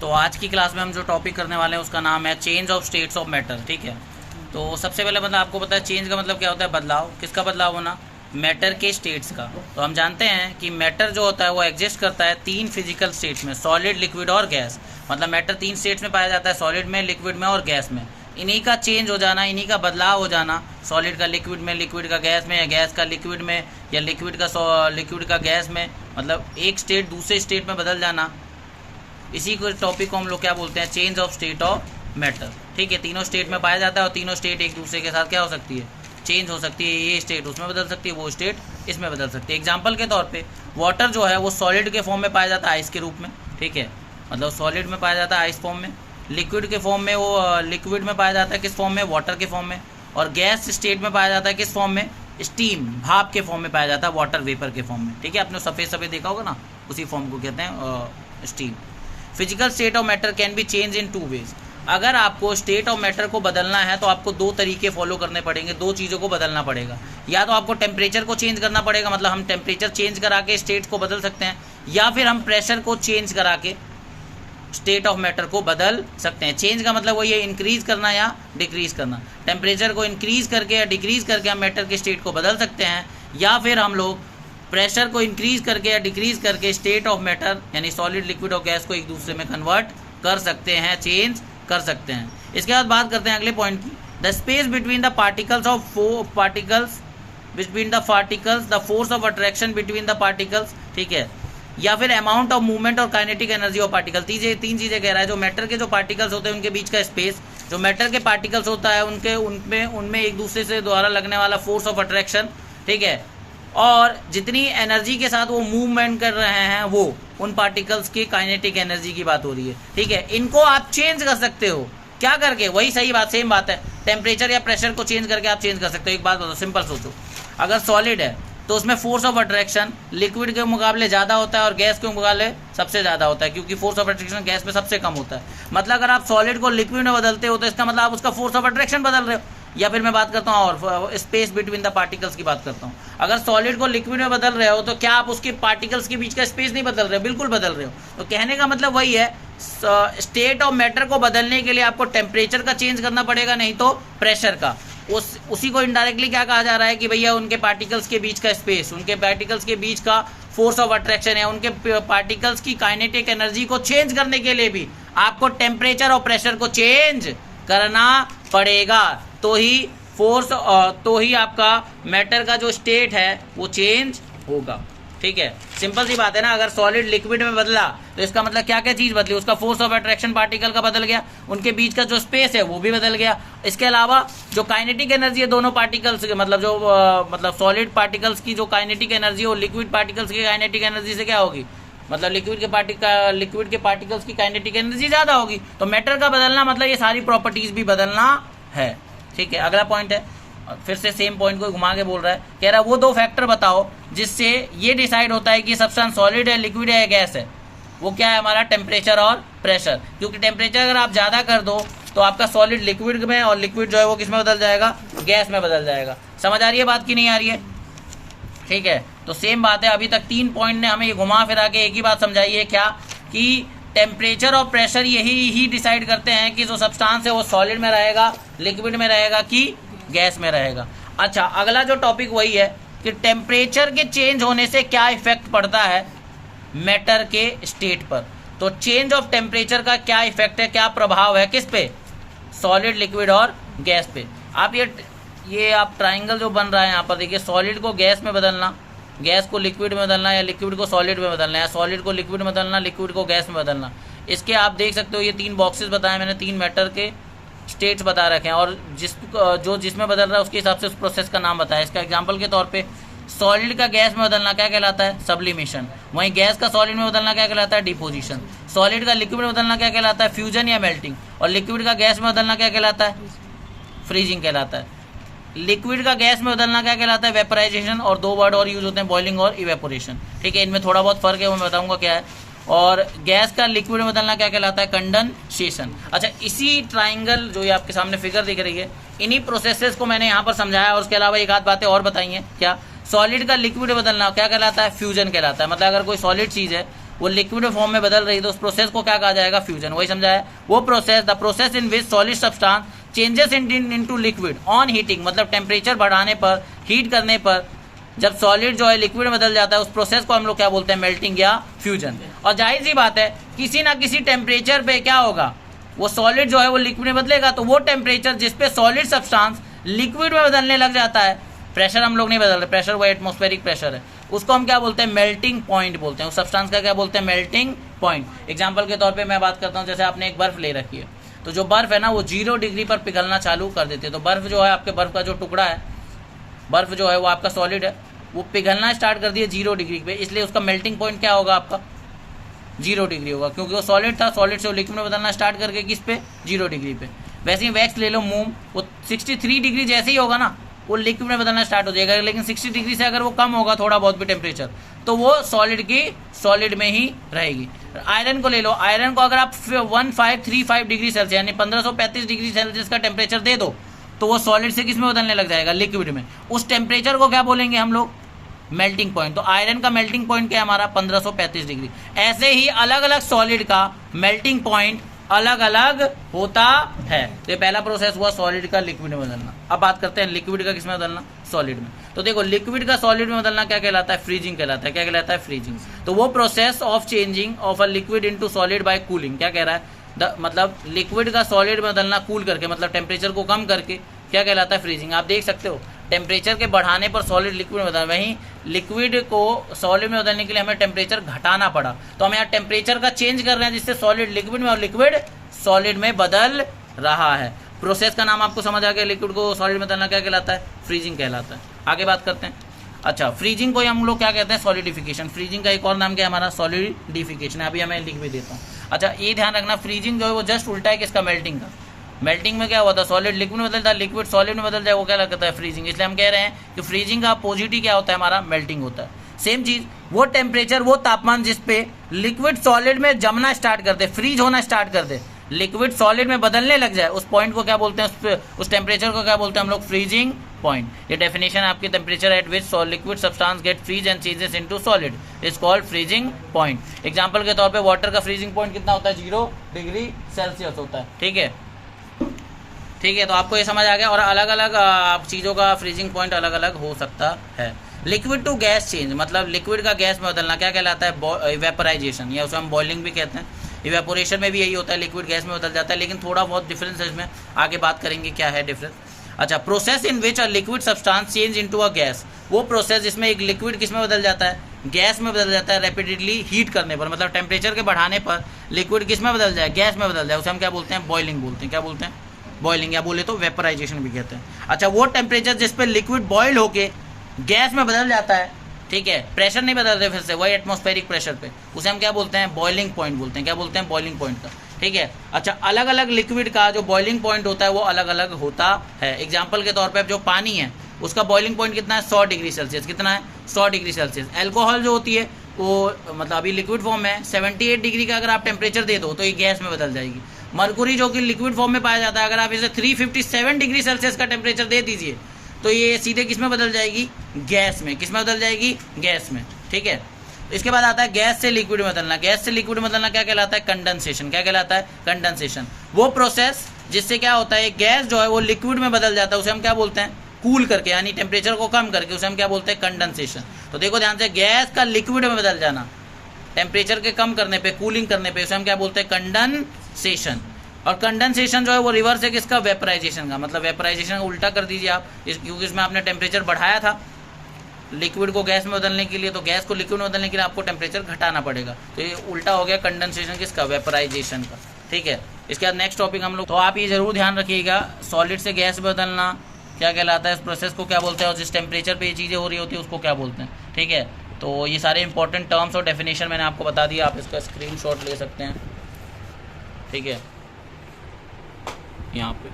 तो आज की क्लास में हम जो टॉपिक करने वाले हैं उसका नाम है change of states of matter. ठीक है, तो सबसे पहले मतलब आपको पता है चेंज का मतलब क्या होता है, बदलाव। किसका बदलाव होना? मैटर के स्टेट्स का। तो हम जानते हैं कि मैटर जो होता है वो एग्जिस्ट करता है तीन फिजिकल स्टेट्स में, सॉलिड, लिक्विड और गैस। मतलब मैटर तीन स्टेट्स में पाया जाता है, सॉलिड में, लिक्विड में और गैस में। इन्हीं का चेंज हो जाना, इन्हीं का बदलाव हो जाना, सॉलिड का लिक्विड में, लिक्विड का गैस में, या गैस का लिक्विड में, या लिक्विड का गैस में, मतलब एक स्टेट दूसरे स्टेट में बदल जाना। इसी को टॉपिक को हम लोग क्या बोलते हैं? Change of state of matter. ठीक है, तीनों स्टेट में पाया जाता है और तीनों स्टेट एक दूसरे के साथ क्या हो सकती है? चेंज हो सकती है। ये स्टेट उसमें बदल सकती है, वो स्टेट इसमें बदल सकती है। एग्जांपल के तौर पे वाटर जो है वो सॉलिड के फॉर्म में पाया जाता है, आइस के रूप में। ठीक है, मतलब सॉलिड में पाया जाता है आइस फॉर्म में। लिक्विड के फॉर्म में वो लिक्विड में पाया जाता है, किस फॉर्म में? वाटर के फॉर्म में। और गैस स्टेट में पाया जाता है किस फॉर्म में? स्टीम, भाप के फॉर्म में पाया जाता है, वाटर वेपर के फॉर्म में। ठीक है, आपने सफ़ेद सफ़ेद देखा होगा ना, उसी फॉर्म को कहते हैं steam. Physical state of matter can be change in two ways. अगर आपको स्टेट ऑफ मैटर को बदलना है तो आपको दो तरीके फॉलो करने पड़ेंगे, दो चीज़ों को बदलना पड़ेगा। या तो आपको टेम्परेचर को चेंज करना पड़ेगा, मतलब हम टेम्परेचर चेंज करा के स्टेट को बदल सकते हैं, या फिर हम प्रेशर को चेंज करा के स्टेट ऑफ मैटर को बदल सकते हैं। चेंज का मतलब वही है, इंक्रीज करना या डिक्रीज करना। टेम्परेचर को इंक्रीज करके या डिक्रीज करके हम मैटर के स्टेट को बदल सकते हैं, या फिर हम लोग प्रेशर को इंक्रीज करके या डिक्रीज करके स्टेट ऑफ मैटर यानी सॉलिड, लिक्विड और गैस को एक दूसरे में कन्वर्ट कर सकते हैं, चेंज कर सकते हैं। इसके बाद बात करते हैं अगले पॉइंट की। The space between the particles the force of attraction between the particles. ठीक है, या फिर अमाउंट ऑफ मूवमेंट और काइनेटिक एनर्जी ऑफ पार्टिकल। तीन चीज़ें कह रहा है। जो मैटर के जो पार्टिकल्स होते हैं उनके बीच का स्पेस, जो मैटर के पार्टिकल्स होता है उनमें एक दूसरे से द्वारा लगने वाला फोर्स ऑफ अट्रैक्शन। ठीक है, और जितनी एनर्जी के साथ वो मूवमेंट कर रहे हैं वो उन पार्टिकल्स की काइनेटिक एनर्जी की बात हो रही है। ठीक है, इनको आप चेंज कर सकते हो, क्या करके? वही सही बात, सेम बात है। टेम्परेचर या प्रेशर को चेंज करके आप चेंज कर सकते हो। एक बात बताओ, सिंपल सोचो, अगर सॉलिड है तो उसमें फोर्स ऑफ अट्रैक्शन लिक्विड के मुकाबले ज़्यादा होता है और गैस के मुकाबले सबसे ज़्यादा होता है, क्योंकि फोर्स ऑफ अट्रैक्शन गैस में सबसे कम होता है। मतलब अगर आप सॉलिड को लिक्विड में बदलते हो तो इसका मतलब आप उसका फोर्स ऑफ अट्रैक्शन बदल रहे हो। या फिर मैं बात करता हूँ और स्पेस बिटवीन द पार्टिकल्स की बात करता हूँ। अगर सॉलिड को लिक्विड में बदल रहे हो तो क्या आप उसके पार्टिकल्स के बीच का स्पेस नहीं बदल रहे हो? बिल्कुल बदल रहे हो। तो कहने का मतलब वही है, स्टेट ऑफ मैटर को बदलने के लिए आपको टेम्परेचर का चेंज करना पड़ेगा, नहीं तो प्रेशर का। उसी को इनडायरेक्टली क्या कहा जा रहा है कि भैया उनके पार्टिकल्स के बीच का स्पेस, उनके पार्टिकल्स के बीच का फोर्स ऑफ अट्रैक्शन है, उनके पार्टिकल्स की काइनेटिक एनर्जी को चेंज करने के लिए भी आपको टेम्परेचर और प्रेशर को चेंज करना पड़ेगा, तो ही आपका मैटर का जो स्टेट है वो चेंज होगा। ठीक है, सिंपल सी बात है ना। अगर सॉलिड लिक्विड में बदला तो इसका मतलब क्या क्या चीज़ बदली? उसका फोर्स ऑफ अट्रैक्शन पार्टिकल का बदल गया, उनके बीच का जो स्पेस है वो भी बदल गया। इसके अलावा जो काइनेटिक एनर्जी है दोनों पार्टिकल्स के, मतलब सॉलिड पार्टिकल्स की जो काइनेटिक एनर्जी है वो लिक्विड पार्टिकल्स की काइनेटिक एनर्जी से क्या होगी? मतलब लिक्विड के पार्टिकल्स की काइनेटिक एनर्जी ज़्यादा होगी। तो मैटर का बदलना मतलब ये सारी प्रॉपर्टीज़ भी बदलना है। ठीक है, अगला पॉइंट है, फिर से सेम पॉइंट को घुमा के बोल रहा है, कह रहा है वो दो फैक्टर बताओ जिससे ये डिसाइड होता है कि सब्सटेंस सॉलिड है, लिक्विड है या गैस है। वो क्या है? हमारा टेम्परेचर और प्रेशर। क्योंकि टेम्परेचर अगर आप ज़्यादा कर दो तो आपका सॉलिड लिक्विड में और लिक्विड जो है वो किस में बदल जाएगा? गैस में बदल जाएगा। समझ आ रही है बात की नहीं आ रही है? ठीक है, तो सेम बात है। अभी तक 3 पॉइंट ने हमें ये घुमा फिरा के एक ही बात समझाई है, क्या? कि टेम्परेचर और प्रेशर यही डिसाइड करते हैं कि जो सब्सटेंस है वो सॉलिड में रहेगा, लिक्विड में रहेगा कि गैस में रहेगा। अच्छा, अगला जो टॉपिक वही है कि टेम्परेचर के चेंज होने से क्या इफेक्ट पड़ता है मैटर के स्टेट पर। तो चेंज ऑफ टेम्परेचर का क्या इफेक्ट है, क्या प्रभाव है, किस पे? सॉलिड, लिक्विड और गैस पे। आप ये आप ट्राइंगल जो बन रहा है यहाँ पर देखिए, सॉलिड को गैस में बदलना, गैस को लिक्विड में बदलना, या लिक्विड को सॉलिड में बदलना, या सॉलिड को लिक्विड में बदलना, लिक्विड को गैस में बदलना। इसके आप देख सकते हो ये 3 बॉक्सेस बताए मैंने, 3 मैटर के स्टेट्स बता रखे हैं, और जिसमें बदल रहा है उसके हिसाब से उस प्रोसेस का नाम बताया। इसका एग्जांपल के तौर पे सॉलिड का गैस में बदलना क्या कहलाता है? सब्लिमेशन। वहीं गैस का सॉलिड में बदलना क्या कहलाता है? डिपोजिशन। सॉलिड का लिक्विड में बदलना क्या कहलाता है? फ्यूजन या मेल्टिंग। और लिक्विड का गैस में बदलना क्या कहलाता है? फ्रीजिंग कहलाता है। लिक्विड का गैस में बदलना क्या कहलाता है? वेपराइजेशन। और 2 वर्ड और यूज होते हैं, बॉइलिंग और इवेपोरेशन। ठीक है, इनमें थोड़ा बहुत फर्क है, वो मैं बताऊंगा क्या है। और गैस का लिक्विड में बदलना क्या कहलाता है? कंडेंसेशन। अच्छा, इसी ट्राइंगल जो ये आपके सामने फिगर दिख रही है, इन्हीं प्रोसेसेस को मैंने यहाँ पर समझाया, और उसके अलावा एक आध बातें और बताई हैं। क्या? सॉलिड का लिक्विड में बदलना क्या कहलाता है? फ्यूजन कहलाता है। मतलब अगर कोई सॉलिड चीज़ है वो लिक्विड फॉर्म में बदल रही है तो उस प्रोसेस को क्या कहा जाएगा, फ्यूजन। वही समझा है, वो process, the process in which solid substance changes into liquid on heating, मतलब टेम्परेचर बढ़ाने पर, हीट करने पर जब सॉलिड जो है लिक्विड में बदल जाता है, उस प्रोसेस को हम लोग क्या बोलते हैं, मेल्टिंग या फ्यूजन। और जाहिर सी बात है किसी ना किसी टेम्परेचर पे क्या होगा, वो सॉलिड जो है वो लिक्विड में बदलेगा, तो वो टेम्परेचर जिसपे सॉलिड सब्सटेंस लिक्विड में बदलने लग जाता है, प्रेशर हम लोग नहीं बदल रहे, प्रेशर वो एटमॉस्फेरिक प्रेशर है, उसको हम क्या बोलते हैं, मेल्टिंग पॉइंट बोलते हैं। उस सब्सटेंस का क्या बोलते हैं, मेल्टिंग पॉइंट। एग्जांपल के तौर पे मैं बात करता हूँ, जैसे आपने एक बर्फ ले रखी है, तो जो बर्फ है ना वो 0 डिग्री पर पिघलना चालू कर देती है, तो बर्फ जो है आपके बर्फ का जो टुकड़ा है, बर्फ जो है वो आपका सॉलिड है, वो पिघलना स्टार्ट कर दिया 0 डिग्री पे, इसलिए उसका मेल्टिंग पॉइंट क्या होगा आपका, 0 डिग्री होगा, क्योंकि वो सॉलिड था, सॉलिड से वो लिक्विड में बदलना स्टार्ट करके किस पे, 0 डिग्री पे। वैसे ही वैक्स ले लो, मोम, वो 63 डिग्री जैसे ही होगा ना वो लिक्विड में बदलना स्टार्ट हो जाएगा, लेकिन 60 डिग्री से अगर वो कम होगा थोड़ा बहुत भी टेम्परेचर, तो वो सॉलिड में ही रहेगी। आयरन को ले लो, आयरन को अगर आप 1535 डिग्री सेल्सियस यानी 1535 डिग्री सेल्सियस का टेम्परेचर दे दो, तो वो सॉलिड से किस में बदलने लग जाएगा, लिक्विड में। उस टेम्परेचर को क्या बोलेंगे हम लोग, मेल्टिंग पॉइंट। तो आयरन का मेल्टिंग पॉइंट क्या है हमारा, 1535 डिग्री। ऐसे ही अलग अलग सॉलिड का मेल्टिंग पॉइंट अलग अलग होता है। तो ये पहला प्रोसेस हुआ सॉलिड का लिक्विड में बदलना। अब बात करते हैं लिक्विड का किस में बदलना, सॉलिड में। तो देखो लिक्विड का सॉलिड में बदलना क्या कहलाता है, फ्रीजिंग कहलाता है। क्या कहलाता है, फ्रीजिंग। तो वो process of changing of a liquid into solid bye cooling, क्या कह रहा है, मतलब लिक्विड का सॉलिड में बदलना कूल करके, मतलब टेम्परेचर को कम करके, क्या कहलाता है, फ्रीजिंग। आप देख सकते हो टेम्परेचर के बढ़ाने पर सॉलिड लिक्विड में बदल, वहीं लिक्विड को सॉलिड में बदलने के लिए हमें टेम्परेचर घटाना पड़ा, तो हम यहाँ टेम्परेचर का चेंज कर रहे हैं जिससे सॉलिड लिक्विड में और लिक्विड सॉलिड में बदल रहा है। प्रोसेस का नाम आपको समझ आ गया, लिक्विड को सॉलिड में बदलना क्या कहलाता है, फ्रीजिंग कहलाता है। आगे बात करते हैं। अच्छा, फ्रीजिंग को हम लोग क्या कहते हैं, सॉलिडिफिकेशन। फ्रीजिंग का एक और नाम क्या है हमारा, सॉलिडिफिकेशन। अभी हमें लिख भी देता हूँ। अच्छा, ये ध्यान रखना, फ्रीजिंग जो है वो जस्ट उल्टा है किसका, मेल्टिंग का। मेल्टिंग में क्या होता है, सॉलिड लिक्विड में बदलता है, लिक्विड सॉलिड में बदल जाए, वो क्या लगता है, फ्रीजिंग। इसलिए हम कह रहे हैं कि फ्रीजिंग का अपोजिट ही क्या होता है हमारा, मेल्टिंग होता है। सेम चीज, वो टेम्परेचर, वो तापमान जिस पे लिक्विड सॉलिड में जमना स्टार्ट कर दे, फ्रीज होना स्टार्ट कर दे, लिक्विड सॉलिड में बदलने लग जाए, उस पॉइंट को क्या बोलते हैं, उस टेम्परेचर को क्या बोलते हैं हम लोग, फ्रीजिंग पॉइंट। ये डेफिनेशन आपकी, temperature at which liquid substance get freeze and changes into solid is called freezing point. Example के तौर पे वाटर का फ्रीजिंग पॉइंट कितना होता है, 0 डिग्री सेल्सियस होता है। ठीक है, ठीक है, तो आपको ये समझ आ गया। और अलग अलग चीज़ों का फ्रीजिंग पॉइंट अलग अलग हो सकता है। लिक्विड टू गैस चेंज, मतलब लिक्विड का गैस में बदलना क्या कहलाता है, वेपराइजेशन, या उसे हम बॉइलिंग भी कहते हैं। इवेपोरेशन में भी यही होता है, लिक्विड गैस में बदल जाता है, लेकिन थोड़ा बहुत डिफरेंस है इसमें, आगे बात करेंगे क्या है डिफरेंस। अच्छा, process in which a liquid substance change into a gas, वो प्रोसेस जिसमें एक लिक्विड किस में बदल जाता है, गैस में बदल जाता है, रैपिडली हीट करने पर, मतलब टेम्परेचर के बढ़ाने पर लिक्विड किस में बदल जाए, गैस में बदल जाए, उसे हम क्या बोलते हैं, बॉइलिंग बोलते हैं। क्या बोलते हैं, बॉइलिंग, या बोले तो वेपराइजेशन भी कहते हैं। अच्छा, वो टेम्परेचर जिस पर लिक्विड बॉयल होके गैस में बदल जाता है, ठीक है, प्रेशर नहीं बदल रहे फिर से, वही एटमॉस्फेरिक प्रेशर पे, उसे हम क्या बोलते हैं, बॉइलिंग पॉइंट बोलते हैं। क्या बोलते हैं, बॉइलिंग पॉइंट का। ठीक है। अच्छा, अलग अलग लिक्विड का जो बॉइलिंग पॉइंट होता है वो अलग अलग होता है। एग्जाम्पल के तौर पर जो पानी है उसका बॉइलिंग पॉइंट कितना है, 100 डिग्री सेल्सियस। कितना है, 100 डिग्री सेल्सियस। एल्कोहल जो होती है वो मतलब अभी लिक्विड फॉर्म में 78 डिग्री का अगर आप टेम्परेचर दे दो तो ये गैस में बदल जाएगी। मरकुरी जो कि लिक्विड फॉर्म में पाया जाता है, अगर आप इसे 357 डिग्री सेल्सियस का टेम्परेचर दे दीजिए तो ये सीधे किस में बदल जाएगी, गैस में। किस में बदल जाएगी, गैस में। ठीक है। इसके बाद आता है गैस से लिक्विड में बदलना। गैस से लिक्विड में बदलना क्या कहलाता है, कंडेंसेशन। क्या कहलाता है, कंडेंसेशन। वो प्रोसेस जिससे क्या होता है, गैस जो है वो लिक्विड में बदल जाता है, उसे हम क्या बोलते हैं, कूल करके, यानी टेम्परेचर को कम करके, उसे हम क्या बोलते हैं, कंडेंसेशन। तो देखो ध्यान से, गैस का लिक्विड में बदल जाना टेम्परेचर के कम करने पे, कूलिंग करने पे, उसे हम क्या बोलते हैं, कंडेंसेशन। और कंडेंसेशन जो है वो रिवर्स है किसका, वेपराइजेशन का। मतलब वेपराइजेशन का उल्टा कर दीजिए आप, क्योंकि इसमें आपने टेम्परेचर बढ़ाया था लिक्विड को गैस में बदलने के लिए, तो गैस को लिक्विड में बदलने के लिए आपको टेम्परेचर घटाना पड़ेगा। तो ये उल्टा हो गया कंडेंसेशन किसका, वेपराइजेशन का। ठीक है। इसके बाद नेक्स्ट टॉपिक हम लोग, तो आप ये जरूर ध्यान रखिएगा, सॉलिड से गैस बदलना क्या कहलाता है, इस प्रोसेस को क्या बोलते हैं, और जिस टेम्परेचर पे ये चीज़ें हो रही होती है उसको क्या बोलते हैं। ठीक है। तो ये सारे इंपॉर्टेंट टर्म्स और डेफिनेशन मैंने आपको बता दिया, आप इसका स्क्रीनशॉट ले सकते हैं। ठीक है, यहाँ पे